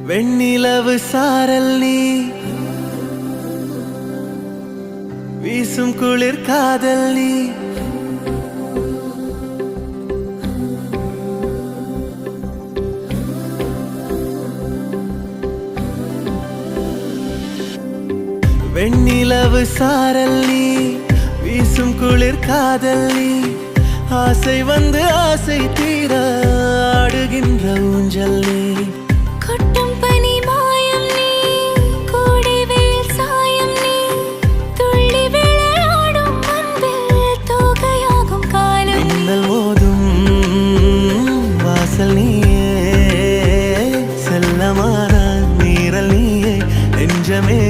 வெண்ணிலவு சாரல் நீ வீசும் குளிர் காதல் நீ வெண்ணிலவு சாரல் நீ வீசும் குளிர் காதல் நீ ஆசை வந்து ஆசை தீர ஆடுகின்ற ஊஞ்சல் நீ கொட்டும் பனி மாயம் நீ கோடை வெயில் சாயம் நீ துள்ளி விளையாடும் அன்பில் தோகையாகும் காலம் மின்னல் மோதும் வாசல் நீயே செல்லமான நீரல் நீயே நெஞ்சமே